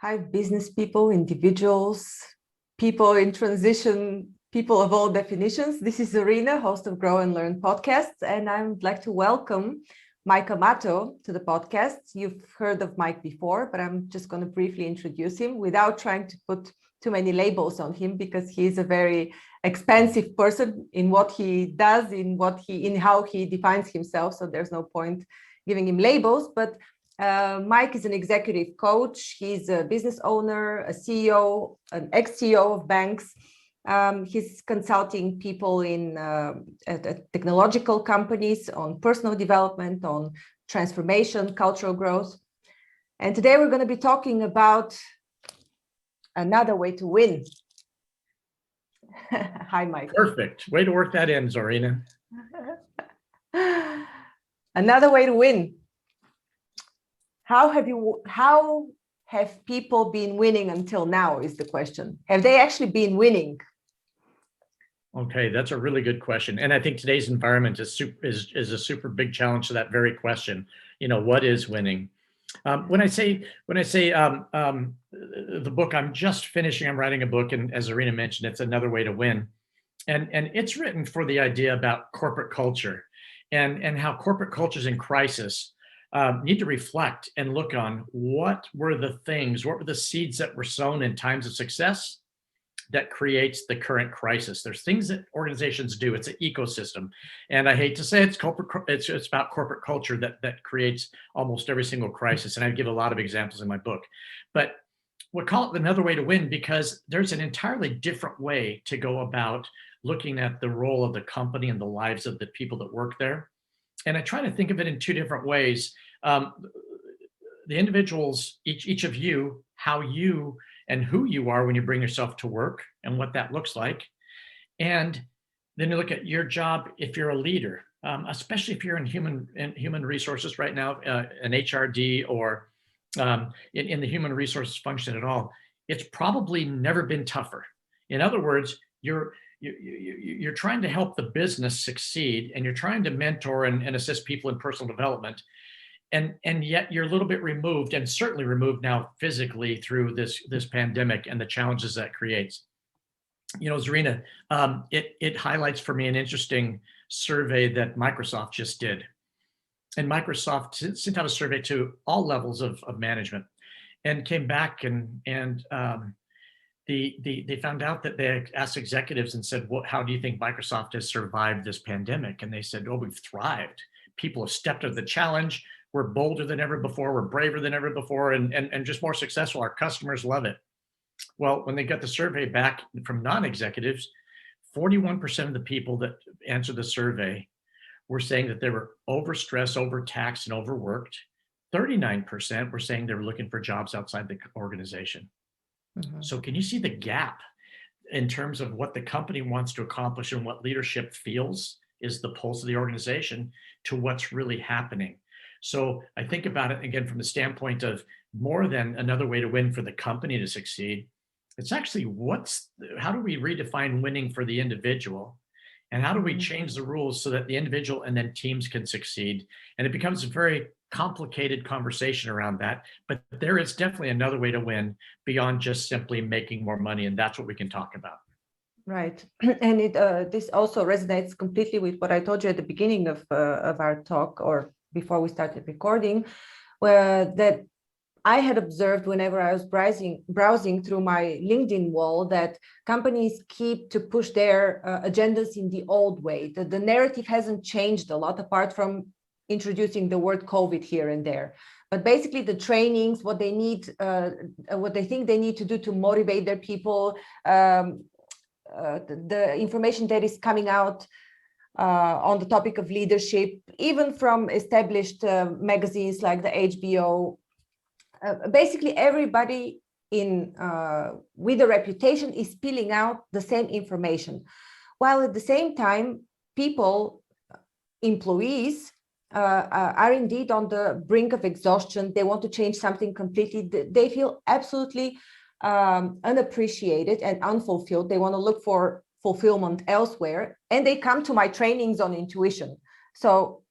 Hi, business people, individuals, people in transition, people of all definitions. This is Zorina, host of Grownlearn Podcast, and I'd like to welcome Mike Amato to the podcast. You've heard of Mike before, but I'm just going to briefly introduce him without trying to put too many labels on him, because he's a very expansive person in what he does, in how he defines himself. So there's no point giving him labels, but Mike is an executive coach. He's a business owner, a CEO, an ex-CEO of banks. He's consulting people in at technological companies on personal development, on transformation, cultural growth. And today we're going to be talking about another way to win. Hi, Mike. Perfect. Way to work that in, Zorina. Another way to win. How have people been winning until now is the question. Have they actually been winning? Okay, that's a really good question. And I think today's environment is a super big challenge to that very question. You know, what is winning? When I say the book, I'm just finishing, I'm writing a book, and as Zorina mentioned, it's Another Way to Win. And it's written for the idea about corporate culture and how corporate cultures in crisis need to reflect and look on what were the seeds that were sown in times of success that creates the current crisis. There's things that organizations do. It's an ecosystem. And I hate to say it's about corporate culture that creates almost every single crisis. And I give a lot of examples in my book. But we'll call it Another Way to Win because there's an entirely different way to go about looking at the role of the company and the lives of the people that work there. And I try to think of it in two different ways. The individuals, each of you, how you and who you are when you bring yourself to work and what that looks like. And then you look at your job if you're a leader, especially if you're in human resources right now, an HRD or in the human resources function at all. It's probably never been tougher. In other words, you're trying to help the business succeed, and you're trying to mentor and assist people in personal development. And yet you're a little bit removed, and certainly removed now physically through this pandemic and the challenges that creates. You know, Zorina, it highlights for me an interesting survey that Microsoft just did. And Microsoft sent out a survey to all levels of management, and came back and they found out that they asked executives and said, "Well, how do you think Microsoft has survived this pandemic?" And they said, "Oh, we've thrived. People have stepped up to the challenge. We're bolder than ever before. We're braver than ever before, and just more successful. Our customers love it." Well, when they got the survey back from non-executives, 41% of the people that answered the survey were saying that they were overstressed, overtaxed, and overworked. 39% were saying they were looking for jobs outside the organization. Mm-hmm. So can you see the gap in terms of what the company wants to accomplish and what leadership feels is the pulse of the organization to what's really happening? So I think about it again from the standpoint of more than another way to win for the company to succeed. It's actually how do we redefine winning for the individual? And how do we change the rules so that the individual and then teams can succeed? And it becomes a very complicated conversation around that. But there is definitely another way to win beyond just simply making more money. And that's what we can talk about. Right. And this also resonates completely with what I told you at the beginning of our talk, or before we started recording, where that I had observed whenever I was browsing through my LinkedIn wall that companies keep to push their agendas in the old way. The narrative hasn't changed a lot, apart from introducing the word COVID here and there. But basically the trainings, what they need, what they think they need to do to motivate their people, the information that is coming out on the topic of leadership, even from established magazines like the HBO, basically everybody with a reputation is spilling out the same information, while at the same time employees are indeed on the brink of exhaustion. They want to change something completely. They feel absolutely unappreciated and unfulfilled. They want to look for fulfillment elsewhere, and they come to my trainings on intuition. So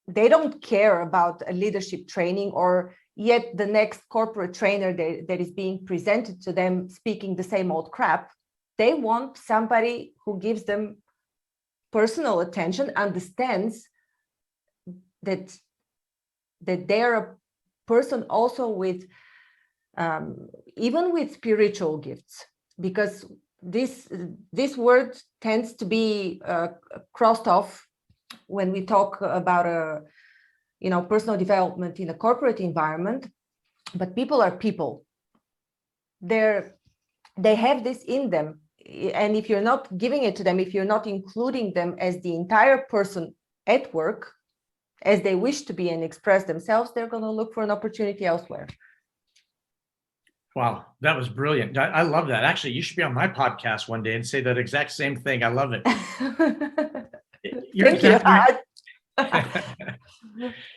they don't care about a leadership training or yet the next corporate trainer that is being presented to them speaking the same old crap. They want somebody who gives them personal attention, understands that they're a person also with even with spiritual gifts, because this word tends to be crossed off when we talk about personal development in a corporate environment. But people are people. They have this in them, and if you're not giving it to them, if you're not including them as the entire person at work, as they wish to be and express themselves, they're going to look for an opportunity elsewhere. Wow, that was brilliant. I love that. Actually, you should be on my podcast one day and say that exact same thing. I love it. You're exactly right.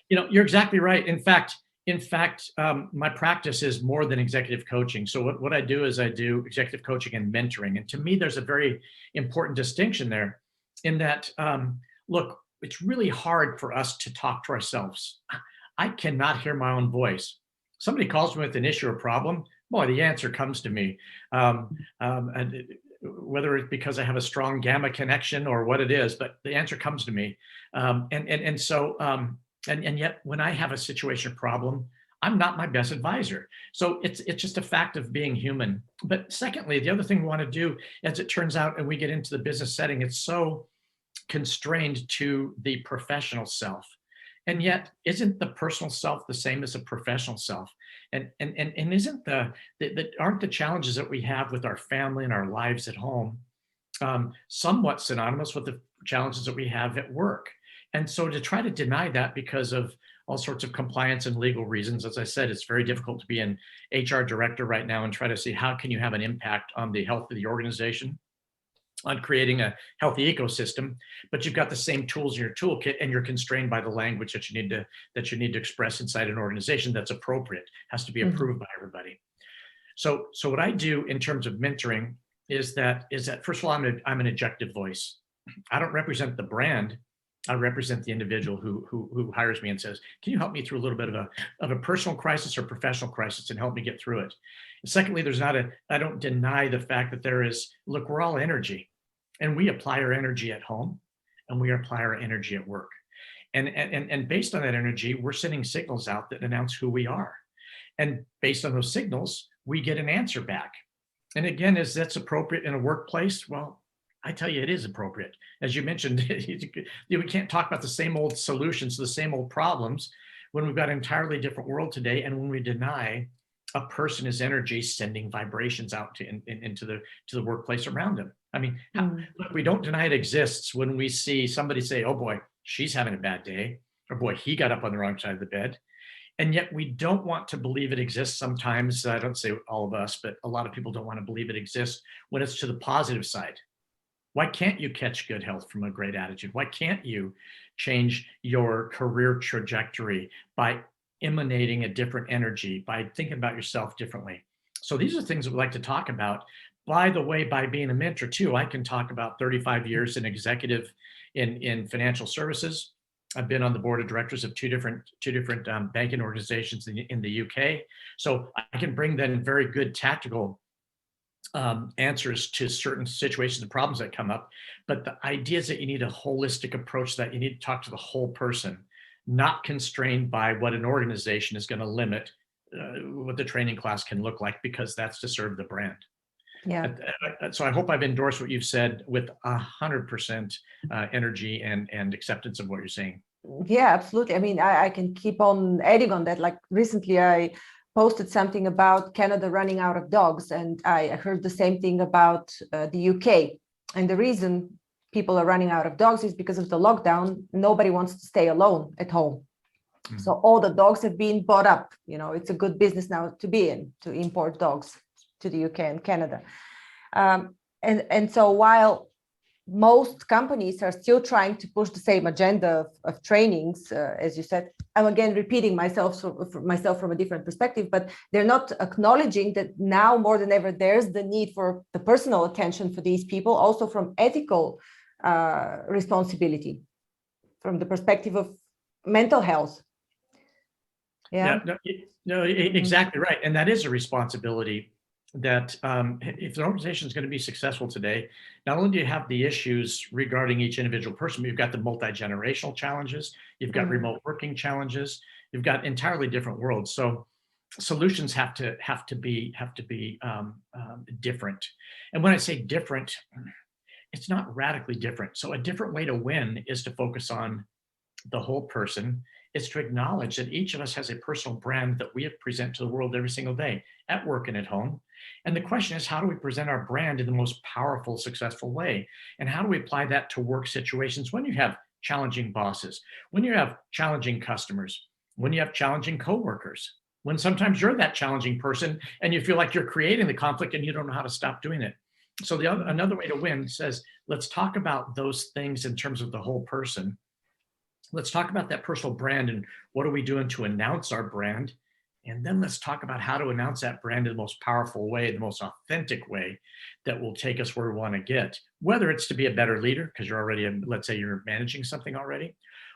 You're exactly right. In fact, my practice is more than executive coaching. So what I do is I do executive coaching and mentoring. And to me, there's a very important distinction there in that, look, it's really hard for us to talk to ourselves. I cannot hear my own voice. Somebody calls me with an issue or problem, boy, the answer comes to me. And whether it's because I have a strong gamma connection or what it is, but the answer comes to me. And yet when I have a situation or problem, I'm not my best advisor. So it's just a fact of being human. But secondly, the other thing we want to do, as it turns out, and we get into the business setting, it's so constrained to the professional self. And yet, isn't the personal self the same as a professional self? And isn't aren't the challenges that we have with our family and our lives at home somewhat synonymous with the challenges that we have at work? And so to try to deny that because of all sorts of compliance and legal reasons, as I said, it's very difficult to be an HR director right now and try to see how can you have an impact on the health of the organization, on creating a healthy ecosystem, but you've got the same tools in your toolkit and you're constrained by the language that you need to express inside an organization that's appropriate, has to be approved by everybody. So what I do in terms of mentoring is that first of all, I'm an objective voice. I don't represent the brand. I represent the individual who hires me and says, can you help me through a little bit of a personal crisis or professional crisis and help me get through it? And secondly, I don't deny the fact that look, we're all energy, and we apply our energy at home and we apply our energy at work. And based on that energy, we're sending signals out that announce who we are. And based on those signals, we get an answer back. And again, is that's appropriate in a workplace? Well, I tell you, it is appropriate. As you mentioned, we can't talk about the same old solutions to the same old problems when we've got an entirely different world today. And when we deny a person is energy sending vibrations out into the workplace around them. I mean, look, we don't deny it exists when we see somebody say, oh boy, she's having a bad day, or boy, he got up on the wrong side of the bed. And yet we don't want to believe it exists sometimes. I don't say all of us, but a lot of people don't want to believe it exists when it's to the positive side. Why can't you catch good health from a great attitude? Why can't you change your career trajectory by emanating a different energy, by thinking about yourself differently? So these are things that we like to talk about. By the way, by being a mentor too, I can talk about 35 years in executive in financial services. I've been on the board of directors of two different banking organizations in the UK. So I can bring then very good tactical answers to certain situations and problems that come up. But the idea is that you need a holistic approach, that you need to talk to the whole person, not constrained by what an organization is going to limit what the training class can look like, because that's to serve the brand. Yeah. So I hope I've endorsed what you've said with 100% energy and acceptance of what you're saying. Yeah, absolutely. I mean, I can keep on adding on that. Like recently, I posted something about Canada running out of dogs, and I heard the same thing about the UK. And the reason people are running out of dogs is because of the lockdown. Nobody wants to stay alone at home. Mm-hmm. So all the dogs have been bought up. You know, it's a good business now to be in, to import dogs to the UK and Canada. And so while most companies are still trying to push the same agenda of trainings, as you said, I'm again repeating myself from a different perspective, but they're not acknowledging that now more than ever, there's the need for the personal attention for these people, also from ethical responsibility, from the perspective of mental health. Yeah. No, exactly right. And that is a responsibility that if the organization is going to be successful today, not only do you have the issues regarding each individual person, but you've got the multi-generational challenges, you've got remote working challenges, you've got entirely different worlds. So solutions have to be different. And when I say different, it's not radically different. So a different way to win is to focus on the whole person, is to acknowledge that each of us has a personal brand that we present to the world every single day, at work and at home. And the question is, how do we present our brand in the most powerful, successful way? And how do we apply that to work situations when you have challenging bosses, when you have challenging customers, when you have challenging coworkers, when sometimes you're that challenging person and you feel like you're creating the conflict and you don't know how to stop doing it. So another way to win says, let's talk about those things in terms of the whole person. Let's talk about that personal brand and what are we doing to announce our brand? And then let's talk about how to announce that brand in the most powerful way, the most authentic way that will take us where we want to get, whether it's to be a better leader because you're already, let's say you're managing something already,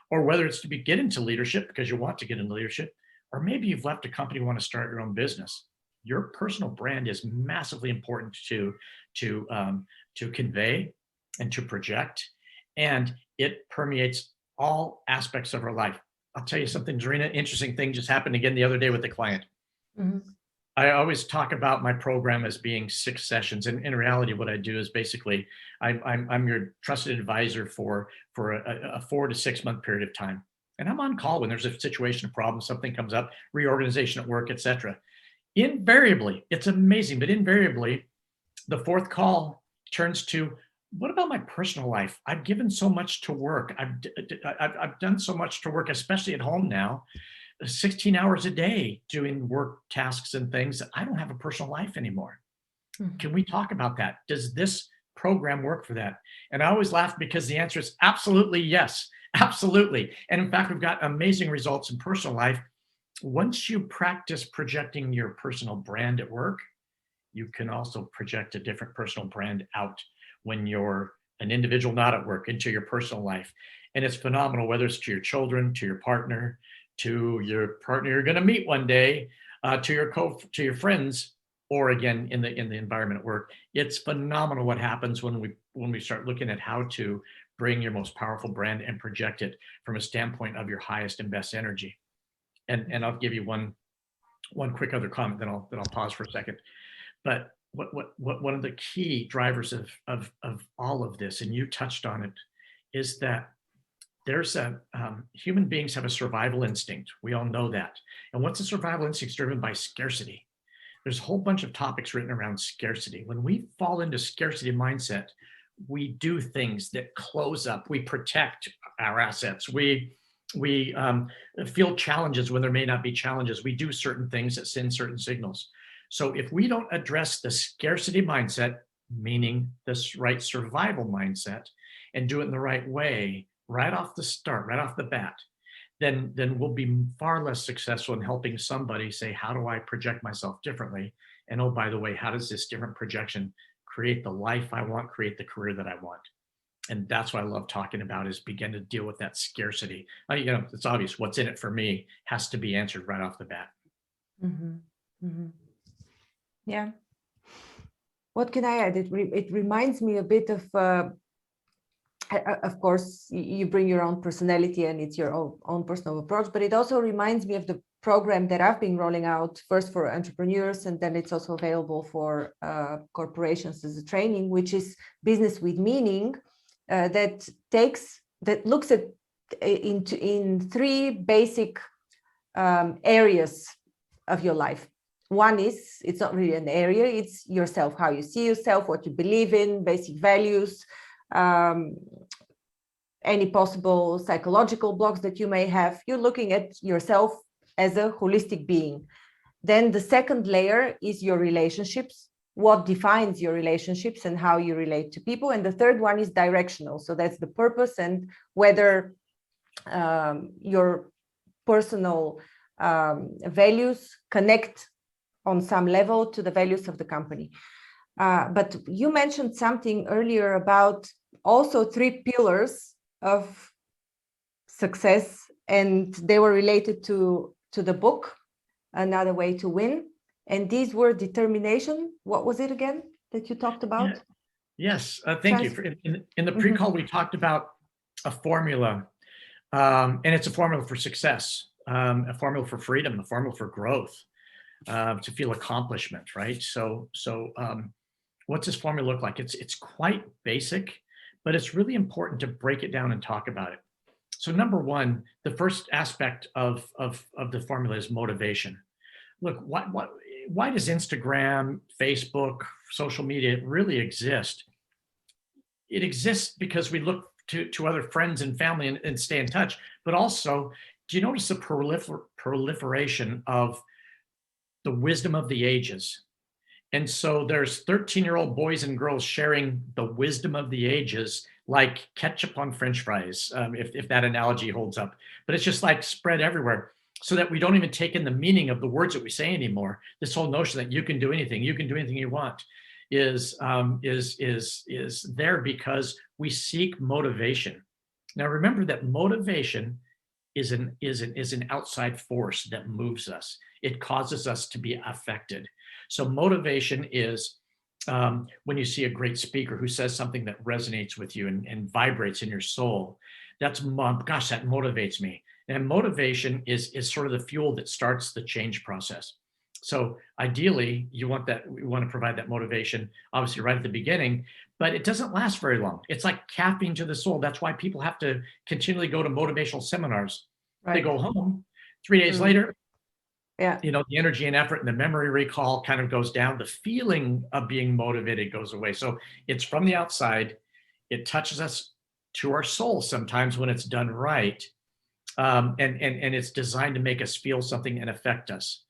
or whether it's to get into leadership because you want to get into leadership, or maybe you've left a company and want to start your own business. Your personal brand is massively important to convey and to project, and it permeates all aspects of our life. I'll tell you something, Zorina, interesting thing just happened again the other day with a client. I always talk about my program as being 6 sessions. And in reality, what I do is basically, I'm your trusted advisor for a 4 to 6 month period of time. And I'm on call when there's a situation, a problem, something comes up, reorganization at work, etc. Invariably, it's amazing, but invariably, the 4th call turns to, what about my personal life? I've given so much to work. I've done so much to work, especially at home now, 16 hours a day doing work tasks and things that I don't have a personal life anymore. Can we talk about that? Does this program work for that? And I always laugh because the answer is absolutely yes, absolutely. And in fact, we've got amazing results in personal life. Once you practice projecting your personal brand at work, you can also project a different personal brand out when you're an individual not at work into your personal life. And it's phenomenal, whether it's to your children, to your partner you're going to meet one day, to your friends, or again in the environment at work. It's phenomenal what happens when we start looking at how to bring your most powerful brand and project it from a standpoint of your highest and best energy. And I'll give you one quick other comment, then I'll pause for a second. But what one of the key drivers of all of this, and you touched on it, is that there's human beings have a survival instinct. We all know that. And what's a survival instinct? Driven by scarcity. There's a whole bunch of topics written around scarcity. When we fall into scarcity mindset, we do things that close up. We protect our assets. We feel challenges when there may not be challenges. We do certain things that send certain signals. So if we don't address the scarcity mindset, meaning this right survival mindset, and do it in the right way, right off the start, right off the bat, then we'll be far less successful in helping somebody say, how do I project myself differently? And oh, by the way, how does this different projection create the life I want, create the career that I want? And that's what I love talking about, is begin to deal with that scarcity. It's obvious what's in it for me has to be answered right off the bat. Yeah. What can I add? It reminds me a bit of course, you bring your own personality and it's your own personal approach, but it also reminds me of the program that I've been rolling out first for entrepreneurs, and then it's also available for corporations as a training, which is Business with Meaning, that looks at in 3 basic areas of your life. One is, it's not really an area, it's yourself, how you see yourself, what you believe in, basic values, any possible psychological blocks that you may have. You're looking at yourself as a holistic being. Then the second layer is your relationships, what defines your relationships and how you relate to people. And the third one is directional. So that's the purpose and whether your personal values connect on some level to the values of the company. But you mentioned something earlier about also 3 pillars of success, and they were related to to the book, Another Way to Win. And these were determination. What was it again that you talked about? Yes, thank you. In the pre-call, we talked about a formula, and it's a formula for success, a formula for freedom, a formula for growth, to feel accomplishment, right? So what's this formula look like? It's quite basic, but it's really important to break it down and talk about it. So number one, the first aspect of the formula is motivation. Look, why does Instagram, Facebook, social media really exist? It exists because we look to other friends and family and stay in touch. But also, do you notice the proliferation of the wisdom of the ages? And so there's 13-year-old boys and girls sharing the wisdom of the ages like ketchup on French fries, if that analogy holds up. But it's just like spread everywhere, so that we don't even take in the meaning of the words that we say anymore. This whole notion that you can do anything you want is there because we seek motivation. Now remember that motivation is an outside force that moves us. It causes us to be affected. So motivation is when you see a great speaker who says something that resonates with you and vibrates in your soul. Gosh, that motivates me. And motivation is sort of the fuel that starts the change process. So ideally, we want to provide that motivation, obviously, right at the beginning, but it doesn't last very long. It's like caffeine to the soul. That's why people have to continually go to motivational seminars. Right. They go home 3 days later. Yeah. The energy and effort and the memory recall kind of goes down. The feeling of being motivated goes away. So it's from the outside. It touches us to our soul sometimes when it's done right. And it's designed to make us feel something and affect us.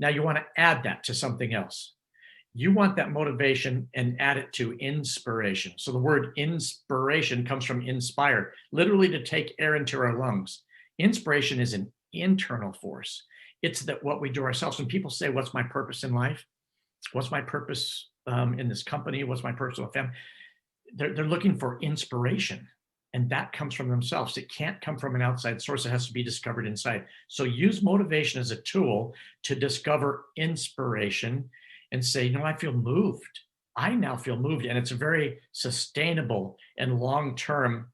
Now you want to add that to something else. You want that motivation and add it to inspiration. So the word inspiration comes from inspire, literally to take air into our lungs. Inspiration is an internal force. It's that what we do ourselves. When people say, what's my purpose in life? What's my purpose in this company? What's my purpose with family? They're looking for inspiration. And that comes from themselves. It can't come from an outside source. It has to be discovered inside. So use motivation as a tool to discover inspiration and say, I feel moved. I now feel moved. And it's a very sustainable and long-term,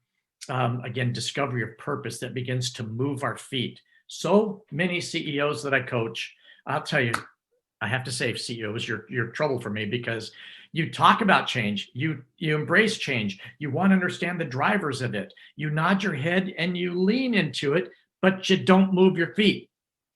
again, discovery of purpose that begins to move our feet. So many CEOs that I coach, I'll tell you, I have to say, CEOs, you're trouble for me because you talk about change, you embrace change, you want to understand the drivers of it, you nod your head and you lean into it, but you don't move your feet.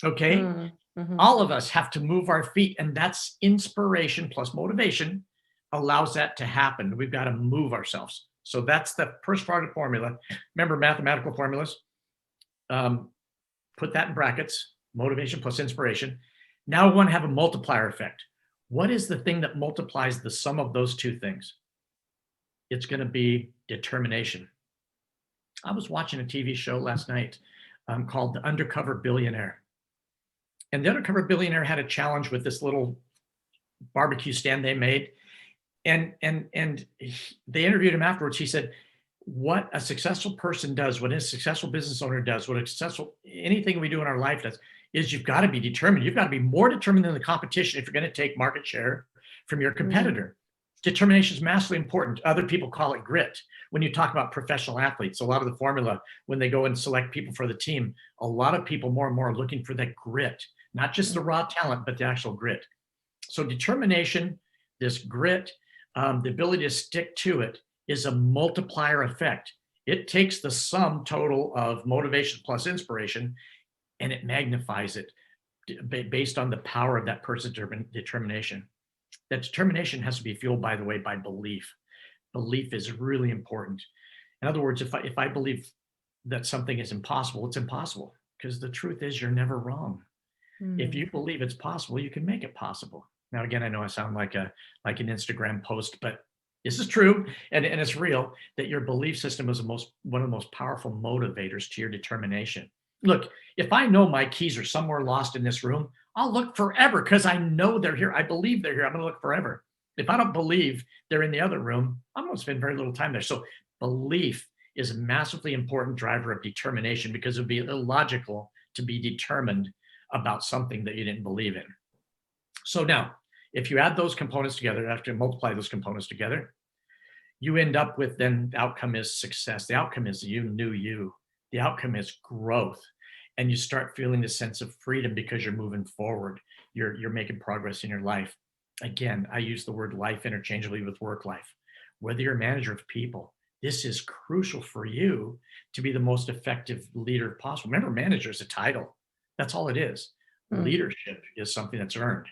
Okay? Mm-hmm. All of us have to move our feet, and that's inspiration plus motivation allows that to happen. We've got to move ourselves. So that's the first part of the formula. Remember mathematical formulas? Put that in brackets, motivation plus inspiration. Now we want to have a multiplier effect. What is the thing that multiplies the sum of those two things? It's going to be determination. I was watching a TV show last night called The Undercover Billionaire. And The Undercover Billionaire had a challenge with this little barbecue stand they made. And they interviewed him afterwards. He said, what a successful person does, what a successful business owner does, anything we do in our life does, is you've got to be determined. You've got to be more determined than the competition if you're going to take market share from your competitor. Mm-hmm. Determination is massively important. Other people call it grit. When you talk about professional athletes, a lot of the formula, when they go and select people for the team, a lot of people more and more are looking for that grit, not just the raw talent, but the actual grit. So determination, this grit, the ability to stick to it is a multiplier effect. It takes the sum total of motivation plus inspiration and it magnifies it based on the power of that person's determination. That determination has to be fueled, by the way, by belief. Belief is really important. In other words, if I believe that something is impossible, it's impossible, because the truth is you're never wrong. Mm. If you believe it's possible, you can make it possible. Now, again, I know I sound like an Instagram post, but this is true, and it's real, that your belief system is one of the most powerful motivators to your determination. Look, if I know my keys are somewhere lost in this room, I'll look forever because I know they're here. I believe they're here. I'm going to look forever. If I don't believe they're in the other room, I'm going to spend very little time there. So belief is a massively important driver of determination, because it would be illogical to be determined about something that you didn't believe in. So now, if you add those components together, after you multiply those components together, you end up with, then the outcome is success. The outcome is you knew you. The outcome is growth. And you start feeling the sense of freedom because you're moving forward. You're making progress in your life. Again, I use the word life interchangeably with work life. Whether you're a manager of people, this is crucial for you to be the most effective leader possible. Remember, manager is a title. That's all it is. Leadership is something that's earned.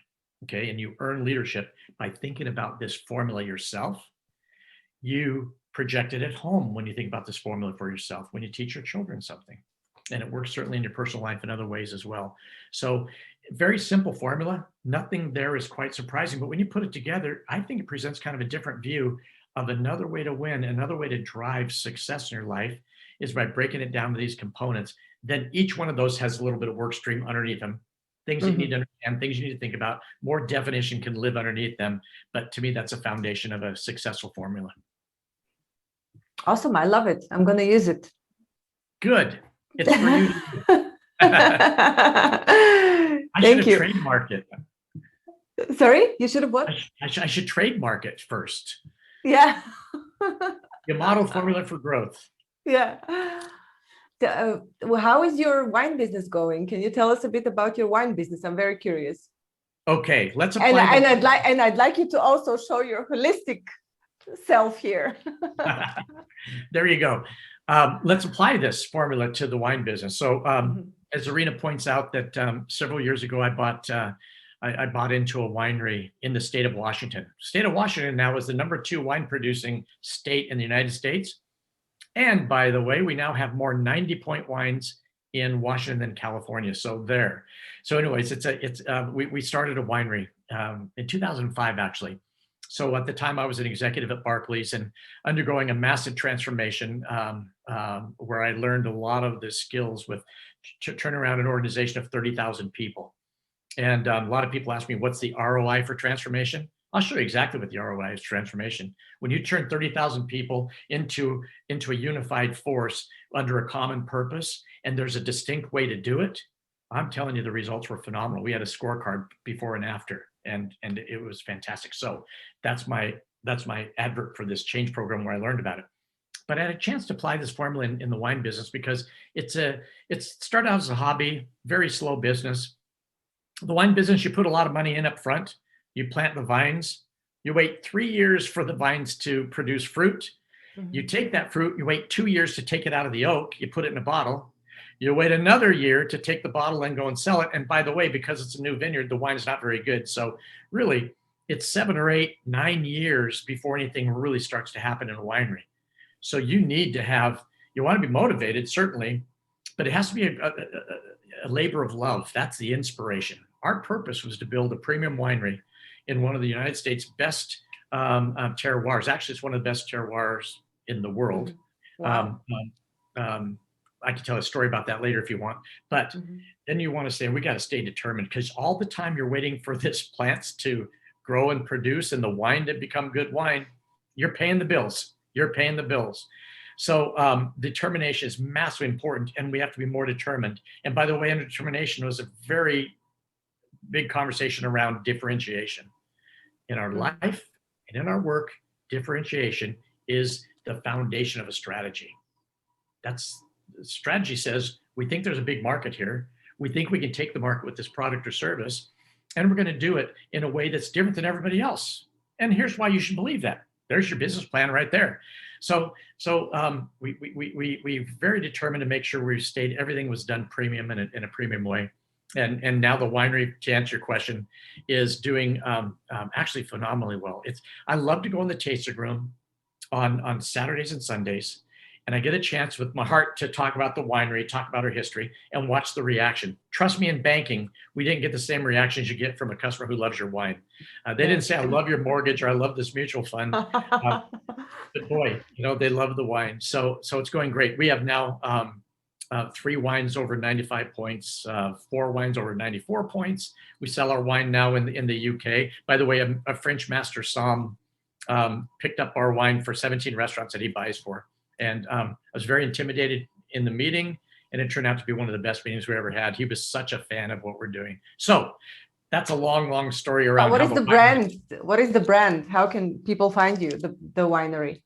Okay. And you earn leadership by thinking about this formula yourself. You project it at home when you think about this formula for yourself, when you teach your children something. And it works certainly in your personal life in other ways as well. So very simple formula. Nothing there is quite surprising. But when you put it together, I think it presents kind of a different view of another way to win, another way to drive success in your life is by breaking it down to these components. Then each one of those has a little bit of work stream underneath them. Things that you need to understand, things you need to think about. More definition can live underneath them. But to me, that's a foundation of a successful formula. Awesome. I love it. I'm going to use it. Good. It's for you. I Thank you. Trademarked it. Sorry, you should have what? I should trademark it first. Yeah. The model formula for growth. Yeah. How is your wine business going? Can you tell us a bit about your wine business? I'm very curious. Okay, let's apply. And I'd like you to also show your holistic self here. There you go. Let's apply this formula to the wine business. So as Zorina points out that several years ago, I bought into a winery in the state of Washington. State of Washington now is the #2 wine producing state in the United States. And by the way, we now have more 90-point wines in Washington than California. So there. So anyways, we started a winery in 2005, actually. So at the time I was an executive at Barclays and undergoing a massive transformation where I learned a lot of the skills with turning around an organization of 30,000 people. And a lot of people ask me, what's the ROI for transformation? I'll show you exactly what the ROI is transformation. When you turn 30,000 people into a unified force under a common purpose, and there's a distinct way to do it, I'm telling you, the results were phenomenal. We had a scorecard before and after, and it was fantastic. So that's my advert for this change program where I learned about it. But I had a chance to apply this formula in the wine business because it started out as a hobby, very slow business. The wine business, you put a lot of money in up front. You plant the vines. You wait 3 years for the vines to produce fruit. You take that fruit. You wait 2 years to take it out of the oak. You put it in a bottle. You wait another year to take the bottle and go and sell it. And by the way, because it's a new vineyard, the wine is not very good. So really, it's 7 or 8, 9 years before anything really starts to happen in a winery. So you want to be motivated, certainly, but it has to be a labor of love. That's the inspiration. Our purpose was to build a premium winery in one of the United States' best terroirs. Actually, it's one of the best terroirs in the world. Wow. I can tell a story about that later if you want. But then you want to say, we got to stay determined, because all the time you're waiting for this plants to grow and produce and the wine to become good wine, you're paying the bills. You're paying the bills. So determination is massively important, and we have to be more determined. And by the way, under determination was a very big conversation around differentiation. In our life and in our work, differentiation is the foundation of a strategy. Strategy says, we think there's a big market here. We think we can take the market with this product or service, and we're going to do it in a way that's different than everybody else. And here's why you should believe that. There's your business plan right there. So we very determined to make sure we stayed, everything was done premium in a premium way. And now the winery, to answer your question, is doing actually phenomenally well. I love to go in the tasting room on Saturdays and Sundays, and I get a chance with my heart to talk about the winery, talk about our history, and watch the reaction. Trust me, in banking, we didn't get the same reactions you get from a customer who loves your wine. They didn't say, I love your mortgage, or I love this mutual fund. But boy, they love the wine. So it's going great. We have now 3 wines over 95 points, 4 wines over 94 points. We sell our wine now in the UK. By the way, a French master somm picked up our wine for 17 restaurants that he buys for. And I was very intimidated in the meeting. and it turned out to be one of the best meetings we ever had. He was such a fan of what we're doing. So that's a long story around. What is the brand? What is the brand? How can people find you, the winery?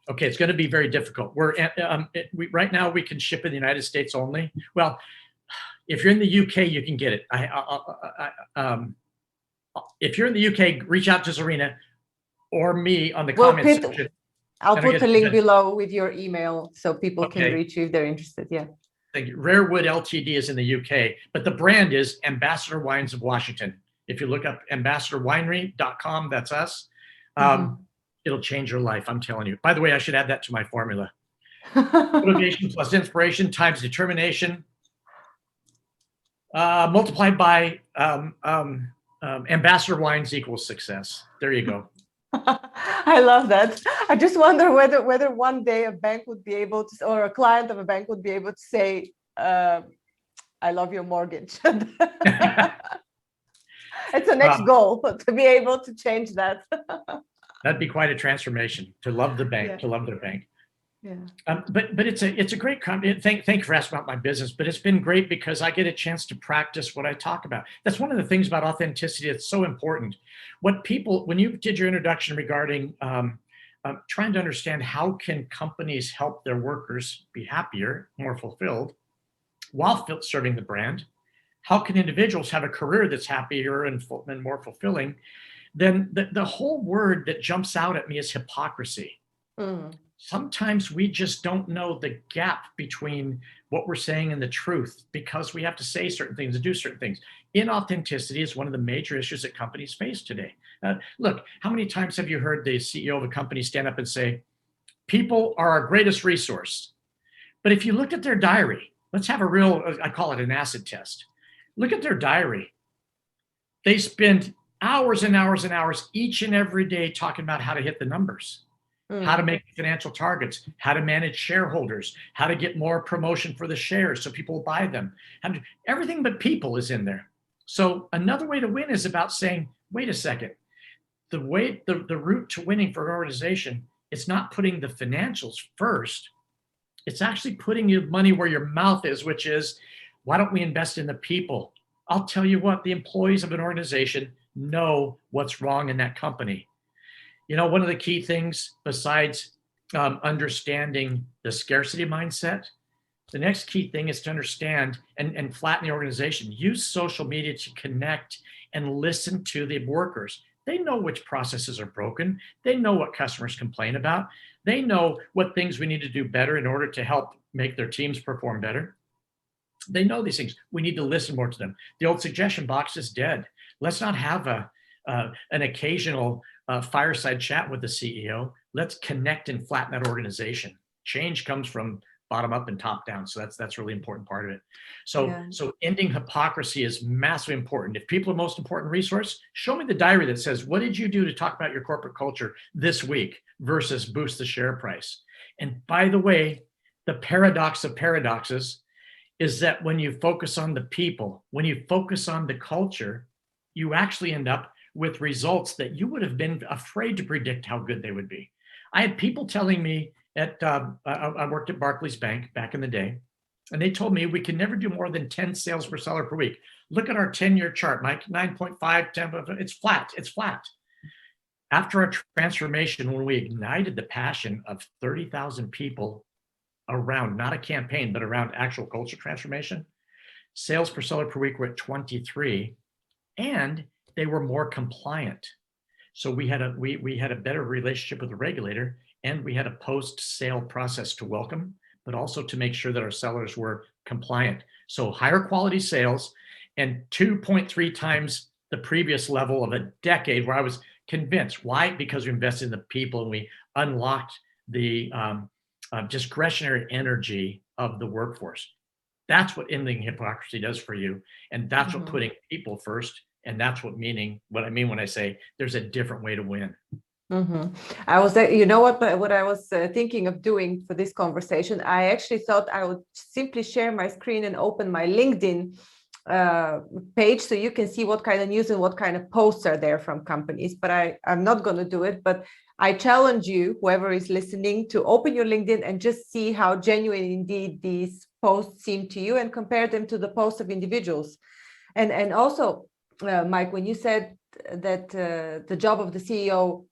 Okay, it's going to be very difficult. Right now we can ship in the United States only. Well, if you're in the UK, you can get it. If you're in the UK, reach out to Zorina or me on the comments section. I'll put the link below with your email so people can reach you if they're interested. Yeah. Thank you. Rarewood Ltd is in the UK, but the brand is Ambassador Wines of Washington. If you look up ambassadorwinery.com, that's us. It'll change your life, I'm telling you. By the way, I should add that to my formula. Motivation plus inspiration times determination multiplied by Ambassador Wines equals success. There you go. I love that. I just wonder whether one day a bank would be able to, or a client of a bank would be able to say, I love your mortgage. It's the next goal, to be able to change that. That'd be quite a transformation, to love the bank, to love their bank. Yeah. But it's a great company. Thank you for asking about my business, but it's been great because I get a chance to practice what I talk about. That's one of the things about authenticity that's so important. When you did your introduction regarding trying to understand how can companies help their workers be happier, more fulfilled, while serving the brand, how can individuals have a career that's happier and more fulfilling, then the whole word that jumps out at me is hypocrisy. Sometimes we just don't know the gap between what we're saying and the truth because we have to say certain things and do certain things. Inauthenticity is one of the major issues that companies face today. Look, how many times have you heard the CEO of a company stand up and say, people are our greatest resource? But if you look at their diary, let's have a real, I call it an acid test. Look at their diary. They spend hours and hours and hours each and every day talking about how to hit the numbers. How to make financial targets, how to manage shareholders, how to get more promotion for the shares so people will buy them. Everything but people is in there. So another way to win is about saying, wait a second, the route to winning for an organization, it's not putting the financials first. It's actually putting your money where your mouth is, which is, why don't we invest in the people? I'll tell you what, the employees of an organization know what's wrong in that company. You know, one of the key things besides understanding the scarcity mindset, the next key thing is to understand and flatten the organization. Use social media to connect and listen to the workers. They know which processes are broken. They know what customers complain about. They know what things we need to do better in order to help make their teams perform better. They know these things. We need to listen more to them. The old suggestion box is dead. Let's not have an occasional fireside chat with the CEO. Let's connect and flatten that organization. Change comes from bottom up and top down. So that's really important part of it. So ending hypocrisy is massively important. If people are the most important resource, show me the diary that says, what did you do to talk about your corporate culture this week versus boost the share price? And by the way, the paradox of paradoxes is that when you focus on the people, when you focus on the culture, you actually end up with results that you would have been afraid to predict how good they would be. I had people telling me I worked at Barclays Bank back in the day, and they told me we can never do more than 10 sales per seller per week. Look at our 10-year chart, Mike, 9.5, 10, it's flat. After our transformation, when we ignited the passion of 30,000 people around, not a campaign, but around actual culture transformation, sales per seller per week were at 23, and they were more compliant. So we had a better relationship with the regulator, and we had a post-sale process to welcome, but also to make sure that our sellers were compliant. So higher quality sales, and 2.3 times the previous level of a decade where I was convinced. Why? Because we invested in the people and we unlocked the discretionary energy of the workforce. That's what ending hypocrisy does for you. And that's what putting people first. And that's what I mean when I say there's a different way to win. I was, what I was thinking of doing for this conversation, I actually thought I would simply share my screen and open my LinkedIn page so you can see what kind of news and what kind of posts are there from companies. But I'm not going to do it. But I challenge you, whoever is listening, to open your LinkedIn and just see how genuine indeed these posts seem to you and compare them to the posts of individuals. And also, Mike, when you said that the job of the CEO,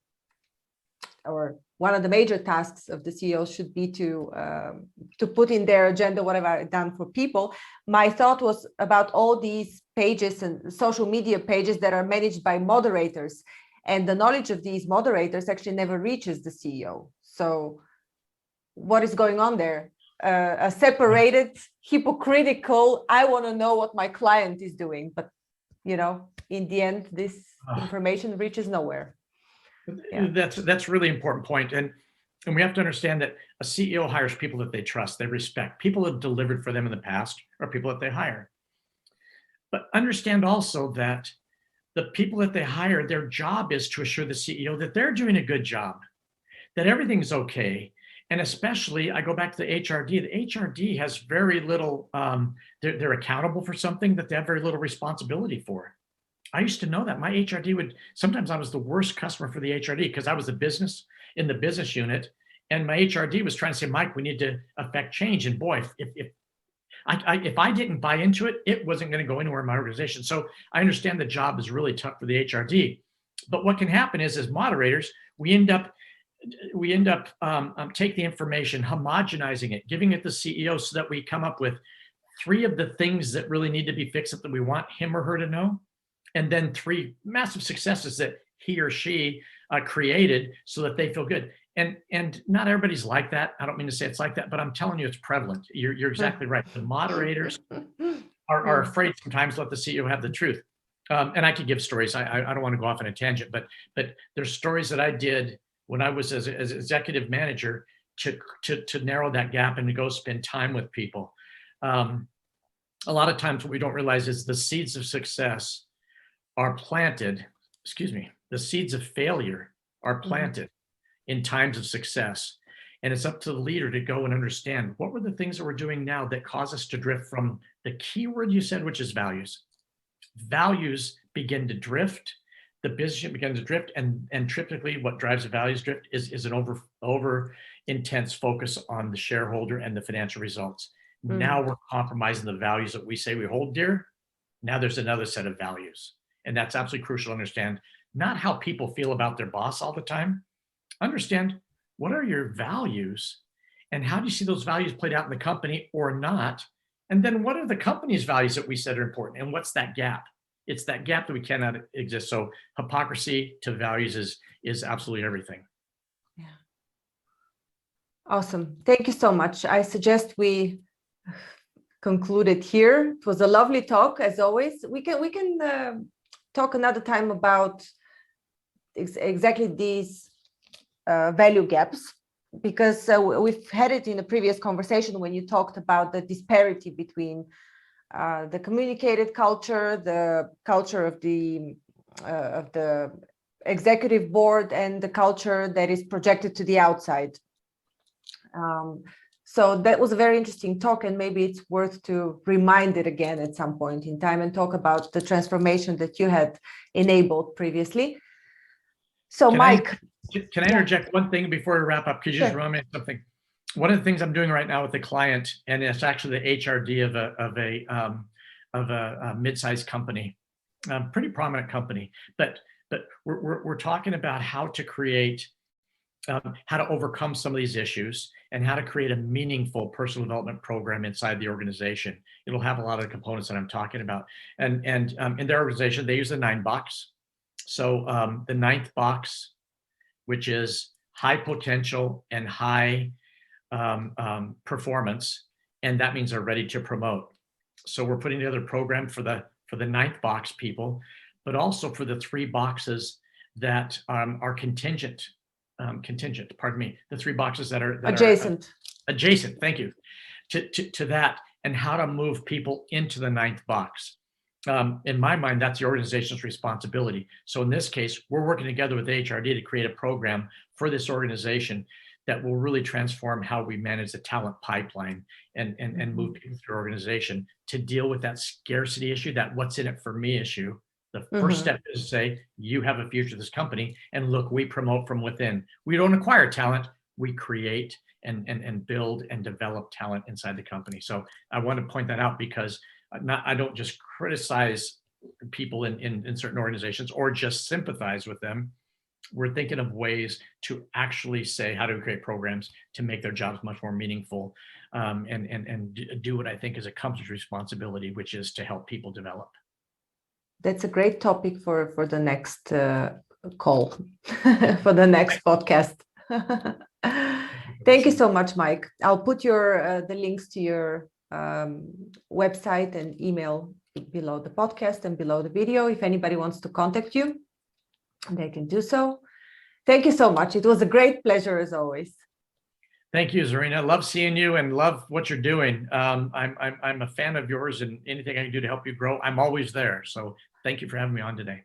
or one of the major tasks of the CEO, should be to put in their agenda whatever I've done for people, my thought was about all these pages and social media pages that are managed by moderators, and the knowledge of these moderators actually never reaches the CEO. So what is going on there? A separated, hypocritical, I want to know what my client is doing, but in the end, this information reaches nowhere. Yeah. That's a really important point. And we have to understand that a CEO hires people that they trust, they respect. People who have delivered for them in the past are people that they hire. But understand also that the people that they hire, their job is to assure the CEO that they're doing a good job, that everything's okay. And especially, I go back to the HRD. The HRD has very little, they're accountable for something that they have very little responsibility for. I used to know that. My HRD sometimes I was the worst customer for the HRD because I was in the business unit, and my HRD was trying to say, Mike, we need to affect change. And boy, if I didn't buy into it, it wasn't going to go anywhere in my organization. So I understand the job is really tough for the HRD. But what can happen is, as moderators, we end up take the information, homogenizing it, giving it to the CEO so that we come up with 3 of the things that really need to be fixed that we want him or her to know. And then 3 massive successes that he or she created so that they feel good. And not everybody's like that. I don't mean to say it's like that, but I'm telling you, it's prevalent. You're exactly right. The moderators are afraid sometimes to let the CEO have the truth. And I could give stories. I don't want to go off on a tangent, but there's stories that I did when I was as executive manager to narrow that gap and to go spend time with people. A lot of times what we don't realize is the seeds of success are planted, the seeds of failure are planted in times of success. And it's up to the leader to go and understand what were the things that we're doing now that cause us to drift from the key word you said, which is values. Values begin to drift, the business unit begins to drift, and typically what drives the values drift is an over intense focus on the shareholder and the financial results. Now we're compromising the values that we say we hold dear. Now there's another set of values. And that's absolutely crucial to understand, not how people feel about their boss all the time. Understand, what are your values and how do you see those values played out in the company or not? And then what are the company's values that we said are important, and what's that gap? It's that gap that we cannot exist. So hypocrisy to values is absolutely everything. Yeah. Awesome. Thank you so much. I suggest we conclude it here. It was a lovely talk, as always. We can talk another time about exactly these value gaps, because we've had it in a previous conversation when you talked about the disparity between the communicated culture, the culture of the executive board, and the culture that is projected to the outside. So that was a very interesting talk, and maybe it's worth to remind it again at some point in time and talk about the transformation that you had enabled previously. So Mike. Can I interject one thing before we wrap up? Could you just remind me of something? One of the things I'm doing right now with the client, and it's actually the HRD of a mid-sized company, pretty prominent company, but we're talking about how to create, how to overcome some of these issues and how to create a meaningful personal development program inside the organization. It'll have a lot of the components that I'm talking about. And in their organization, they use the 9 box. So the 9th box, which is high potential and high performance, and that means they're ready to promote. So we're putting together a program for the 9th box people, but also for the 3 boxes that are contingent. The 3 boxes that are adjacent. Adjacent. Thank you. To that, and how to move people into the 9th box. In my mind, that's the organization's responsibility. So in this case, we're working together with the HRD to create a program for this organization that will really transform how we manage the talent pipeline and move people through our organization to deal with that scarcity issue, that what's in it for me issue, The first step is to say, you have a future of this company, and look, we promote from within. We don't acquire talent, we create and build and develop talent inside the company. So I want to point that out, because I don't just criticize people in certain organizations or just sympathize with them. We're thinking of ways to actually say, how do we create programs to make their jobs much more meaningful, and do what I think is a company's responsibility, which is to help people develop. That's a great topic for the next call, for the next podcast. Thank you so much, Mike. I'll put the links to your website and email below the podcast and below the video. If anybody wants to contact you, they can do so. Thank you so much. It was a great pleasure as always. Thank you, Zorina. Love seeing you and love what you're doing. I'm a fan of yours, and anything I can do to help you grow, I'm always there. So thank you for having me on today.